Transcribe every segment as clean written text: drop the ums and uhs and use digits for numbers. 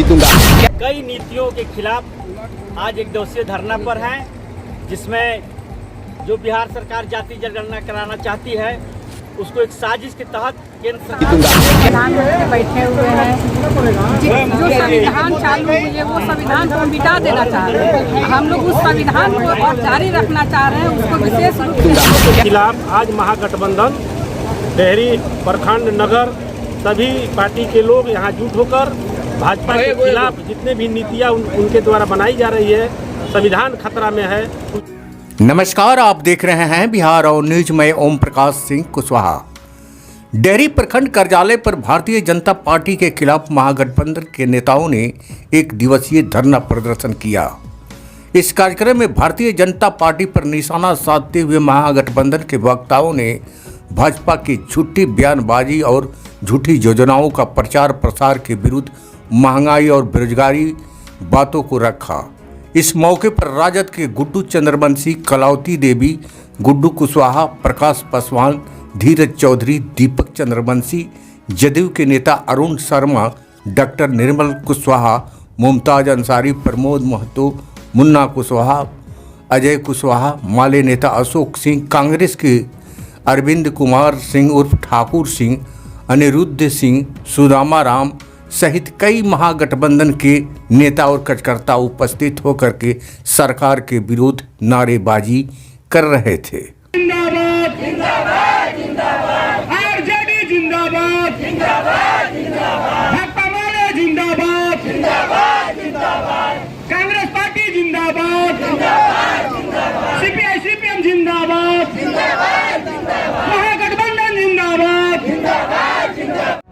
जीतूंगा। कई नीतियों के खिलाफ आज एक दिवसीय धरना पर हैं, जिसमें जो बिहार सरकार जाति जनगणना कराना चाहती है उसको एक साजिश के तहत केंद्र सरकार प्रधानमंत्री बैठे हुए हैं। जो संविधान चालू हुई है वो संविधान को हम मिटा देना चाह रहे हैं। हम लोग उस संविधान को और जारी रखना चाह रहे हैं, उसको विशेष रूप से खिलाफ आज महागठबंधन डेहरी प्रखंड नगर सभी पार्टी के लोग यहाँ जुट होकर भाजपा के खिलाफ जितने भी नीतियाँ उनके द्वारा बनाई जा रही है, संविधान खतरा में है। नमस्कार, आप देख रहे हैं बिहार और न्यूज में ओम प्रकाश सिंह कुशवाहा। डेहरी प्रखंड कार्यालय पर भारतीय जनता पार्टी के खिलाफ महागठबंधन के नेताओं ने एक दिवसीय धरना प्रदर्शन किया। इस कार्यक्रम में भारतीय जनता पार्टी पर निशाना साधते हुए महागठबंधन के वक्ताओं ने भाजपा की झूठी बयानबाजी और झूठी योजनाओं का प्रचार प्रसार के विरुद्ध महंगाई और बेरोजगारी बातों को रखा। इस मौके पर राजद के गुड्डू चंद्रवंशी, कलावती देवी, गुड्डू कुशवाहा, प्रकाश पासवान, धीरज चौधरी, दीपक चंद्रवंशी, जदयू के नेता अरुण शर्मा, डॉक्टर निर्मल कुशवाहा, मुमताज अंसारी, प्रमोद महतो, मुन्ना कुशवाहा, अजय कुशवाहा, माले नेता अशोक सिंह, कांग्रेस के अरविंद कुमार सिंह उर्फ ठाकुर सिंह, अनिरुद्ध सिंह, सुदामा राम सहित कई महागठबंधन के नेता और कार्यकर्ता उपस्थित होकर के सरकार के विरोध नारेबाजी कर रहे थे। जिंदाबाद जिंदाबाद जिंदाबाद, आरजेडी जिंदाबाद जिंदाबाद जिंदाबाद, भाजपा माले जिंदाबाद जिंदाबाद जिंदाबाद, कांग्रेस पार्टी जिंदाबाद जिंदाबाद जिंदाबाद, सीपीआई सीपीएम जिंदाबाद जिंदाबाद जिंदाबाद, महागठबंधन जिंदाबाद जिंदाबाद जिंदाबाद।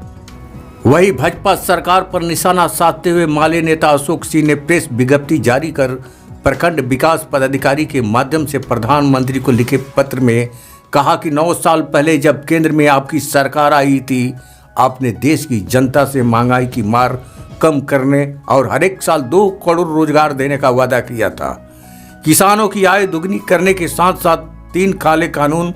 वही भाजपा सरकार पर निशाना साधते हुए माले नेता अशोक सिंह ने प्रेस विज्ञप्ति जारी कर प्रखंड विकास पदाधिकारी के माध्यम से प्रधानमंत्री को लिखे पत्र में कहा कि 9 साल पहले जब केंद्र में आपकी सरकार आई थी, आपने देश की जनता से महंगाई की मार कम करने और हर एक साल 2 करोड़ रोजगार देने का वादा किया था। किसानों की आय दुगनी करने के साथ साथ 3 काले कानून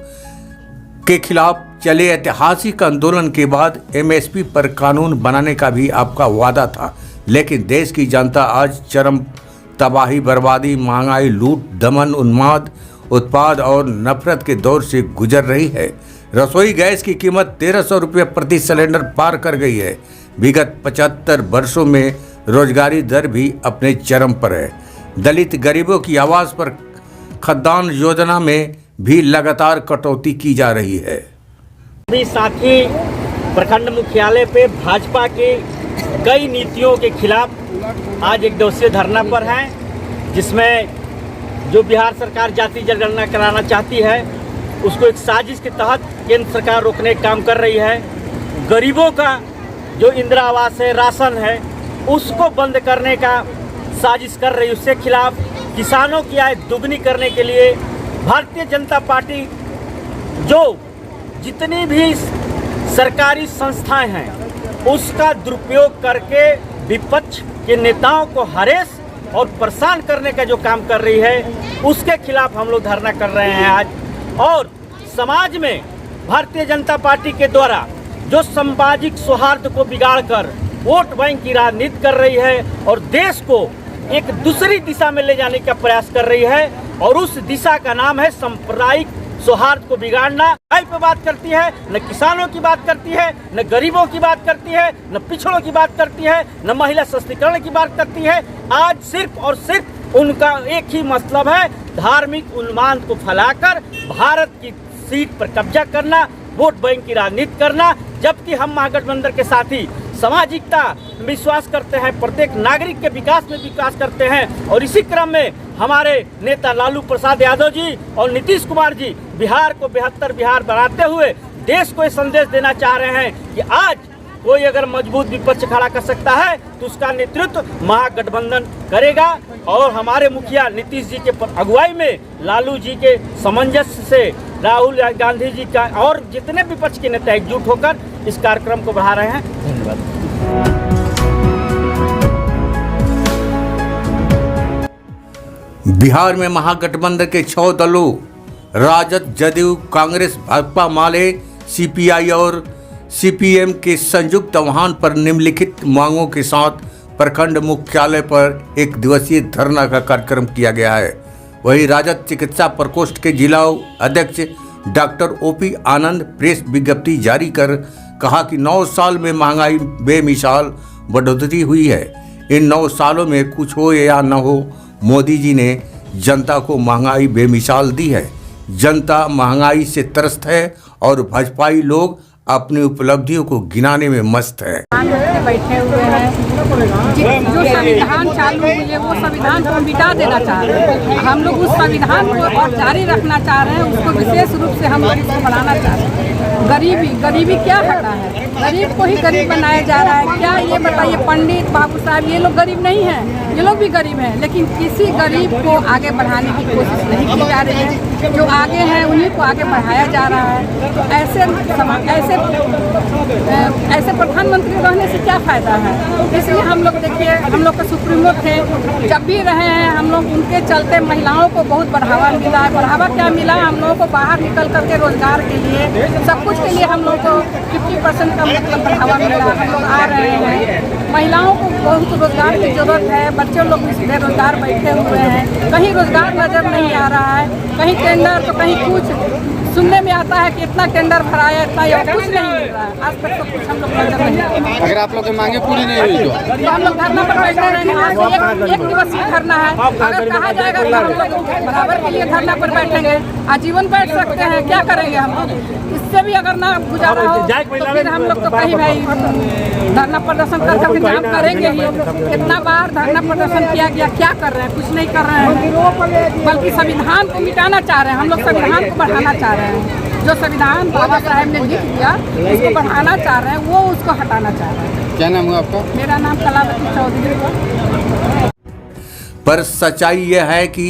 के खिलाफ चले ऐतिहासिक आंदोलन के बाद एमएसपी पर कानून बनाने का भी आपका वादा था। लेकिन देश की जनता आज चरम तबाही, बर्बादी, महंगाई, लूट, दमन, उन्माद, उत्पाद और नफरत के दौर से गुजर रही है। रसोई गैस की कीमत 1300 रुपये प्रति सिलेंडर पार कर गई है। विगत 75 वर्षों में रोजगारी दर भी अपने चरम पर है। दलित गरीबों की आवाज़ पर खाद्यान्न योजना में भी लगातार कटौती की जा रही है। भी साथी प्रखंड मुख्यालय पे भाजपा के कई नीतियों के खिलाफ आज एक दिवसीय धरना पर हैं, जिसमें जो बिहार सरकार जाति जनगणना कराना चाहती है उसको एक साजिश के तहत केंद्र सरकार रोकने का काम कर रही है। गरीबों का जो इंदिरा आवास है, राशन है, उसको बंद करने का साजिश कर रही है। उसके खिलाफ किसानों की आय दुगनी करने के लिए भारतीय जनता पार्टी जो जितनी भी सरकारी संस्थाएं हैं उसका दुरुपयोग करके विपक्ष के नेताओं को हरेस और परेशान करने का जो काम कर रही है, उसके खिलाफ हम लोग धरना कर रहे हैं आज। और समाज में भारतीय जनता पार्टी के द्वारा जो सामाजिक सौहार्द को बिगाड़कर वोट बैंक की राजनीति कर रही है और देश को एक दूसरी दिशा में ले जाने का प्रयास कर रही है, और उस दिशा का नाम है सांप्रदायिक सौहार्द को बिगाड़ना। आय पे बात करती है, न किसानों की बात करती है, न गरीबों की बात करती है, न पिछड़ों की बात करती है, न महिला सशक्तिकरण की बात करती है। आज सिर्फ और सिर्फ उनका एक ही मतलब है, धार्मिक उन्माद को फैलाकर भारत की सीट पर कब्जा करना, वोट बैंक की राजनीति करना। जबकि हम महागठबंधन के साथी सामाजिकता विश्वास करते हैं, प्रत्येक नागरिक के विकास में विकास करते हैं, और इसी क्रम में हमारे नेता लालू प्रसाद यादव जी और नीतीश कुमार जी बिहार को बेहतर बिहार बनाते हुए देश को ये संदेश देना चाह रहे हैं कि आज कोई अगर मजबूत विपक्ष खड़ा कर सकता है तो उसका नेतृत्व महागठबंधन करेगा। और हमारे मुखिया नीतीश जी के अगुवाई में, लालू जी के सामंजस्य से, राहुल गांधी जी का और जितने विपक्ष के नेता एकजुट होकर इस कार्यक्रम को बढ़ा रहे हैं। धन्यवाद। बिहार में महागठबंधन के 6 दलों राजद, जदयू, कांग्रेस, भाजपा, माले, सीपीआई और सीपीएम के संयुक्त आह्वान पर निम्नलिखित मांगों के साथ प्रखंड मुख्यालय पर एक दिवसीय धरना का कार्यक्रम किया गया है। वहीं राजद चिकित्सा प्रकोष्ठ के जिला अध्यक्ष डॉक्टर ओपी आनंद प्रेस विज्ञप्ति जारी कर कहा कि 9 साल में महंगाई बेमिसाल बढ़ोतरी हुई है। इन 9 सालों में कुछ हो या न हो, मोदी जी ने जनता को महंगाई बेमिसाल दी है। जनता महंगाई से त्रस्त है और भाजपाई लोग अपनी उपलब्धियों को गिनाने में मस्त है। बैठे हुए हैं, जो संविधान चालू हुई है वो संविधान को मिटा देना चाह रहे हैं। हम लोग उस संविधान को और जारी रखना चाह रहे हैं, उसको विशेष रूप से हम लोग उसको बढ़ाना चाह रहे हैं। गरीबी क्या हटा है? गरीब को ही गरीब बनाया जा रहा है। क्या ये बताइए, पंडित बाबू साहब ये लोग गरीब नहीं हैं, ये लोग भी गरीब हैं, लेकिन किसी गरीब को आगे बढ़ाने की कोशिश नहीं की जा रही है। जो आगे हैं उन्हीं को आगे बढ़ाया जा रहा है। तो ऐसे प्रधानमंत्री रहने से क्या फायदा है? इसलिए हम लोग देखिए, हम लोग के सुप्रीमो थे, जब भी रहे हैं हम लोग, उनके चलते महिलाओं को बहुत बढ़ावा मिला है। बढ़ावा क्या मिला? हम लोगों को बाहर निकल करके रोजगार के लिए, सब कुछ के लिए हम लोग को 50% का मतलब बढ़ावा मिला। हम लोग आ रहे हैं, महिलाओं को बहुत रोजगार की जरूरत है। बच्चे लोग बेरोजगार बैठे हुए हैं, कहीं रोजगार नजर नहीं आ रहा है, कहीं टेंडर तो कहीं कुछ। सुनने में आता है कि इतना टेंडर भराया, इतना या कुछ नहीं मिल रहा है। आज तक तो कुछ हम लोग नजर नहीं आ रहा। अगर आप लोग की मांगे पूरी नहीं हुई तो हम लोग धरना पर बैठे रहेंगे। आज एक दिवसीय धरना है, अगर कहा जाएगा तो हम लोग बराबर के लिए धरना पर बैठेंगे। आजीवन बैठ सकते हैं, क्या करेंगे हम लोग? इससे भी अगर ना गुजारा हो तो फिर हम लोग तो कहीं भाई धरना प्रदर्शन करके फिर काम करेंगे ही। कितना बार धरना प्रदर्शन किया गया, क्या कर रहे हैं? कुछ नहीं कर रहे हैं, बल्कि संविधान को मिटाना चाह रहे हैं। हम लोग संविधान को बढ़ाना चाह रहे हैं। जो संविधान बाबा साहेब ने लिख दिया उसको बढ़ाना चाह रहे हैं, वो उसको हटाना चाह रहे हैं। क्या नाम हुआ आपका? मेरा नाम कलावती चौधरी है। पर सच्चाई यह है कि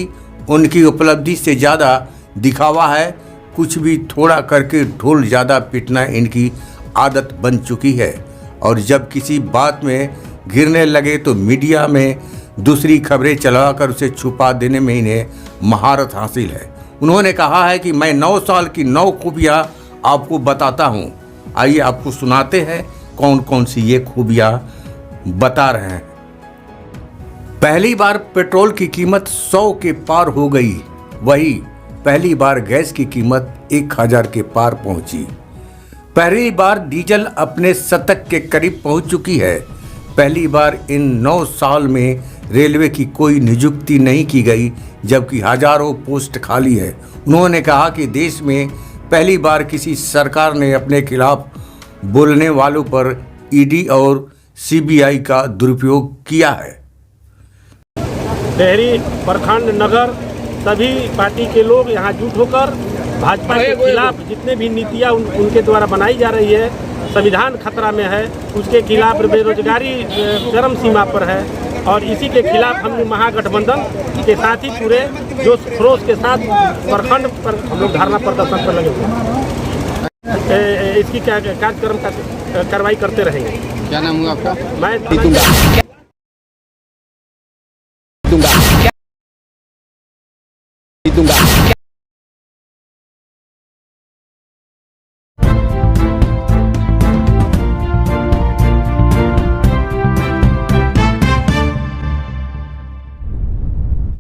उनकी उपलब्धि से ज़्यादा दिखावा है। कुछ भी थोड़ा करके ढोल ज़्यादा पीटना इनकी आदत बन चुकी है और जब किसी बात में घिरने लगे तो मीडिया में दूसरी खबरें चलाकर उसे छुपा देने में इन्हें महारत हासिल है। उन्होंने कहा है कि मैं 9 साल की 9 खूबियाँ आपको बताता हूँ। आइए आपको सुनाते हैं कौन कौन सी ये खूबियाँ बता रहे हैं। पहली बार पेट्रोल की कीमत 100 के पार हो गई। वही पहली बार गैस की कीमत 1000 के पार पहुंची। पहली बार डीजल अपने शतक के करीब पहुंच चुकी है। पहली बार इन 9 साल में रेलवे की कोई नियुक्ति नहीं की गई, जबकि हजारों पोस्ट खाली है। उन्होंने कहा कि देश में पहली बार किसी सरकार ने अपने खिलाफ बोलने वालों पर ईडी और सीबीआई का दुरुपयोग किया है। डेहरी प्रखंड नगर सभी पार्टी के लोग यहाँ जुट होकर भाजपा के खिलाफ जितने भी नीतियाँ उनके द्वारा बनाई जा रही है, संविधान खतरा में है, उसके खिलाफ बेरोजगारी चरम सीमा पर है और इसी के खिलाफ हम महागठबंधन के साथ ही पूरे जोश खरोश के साथ प्रखंड पर हम लोग धरना प्रदर्शन पर लगे हुए हैं। इसकी कार्यक्रम का कार्रवाई करते रहेंगे। क्या नाम हुआ आपका? मैं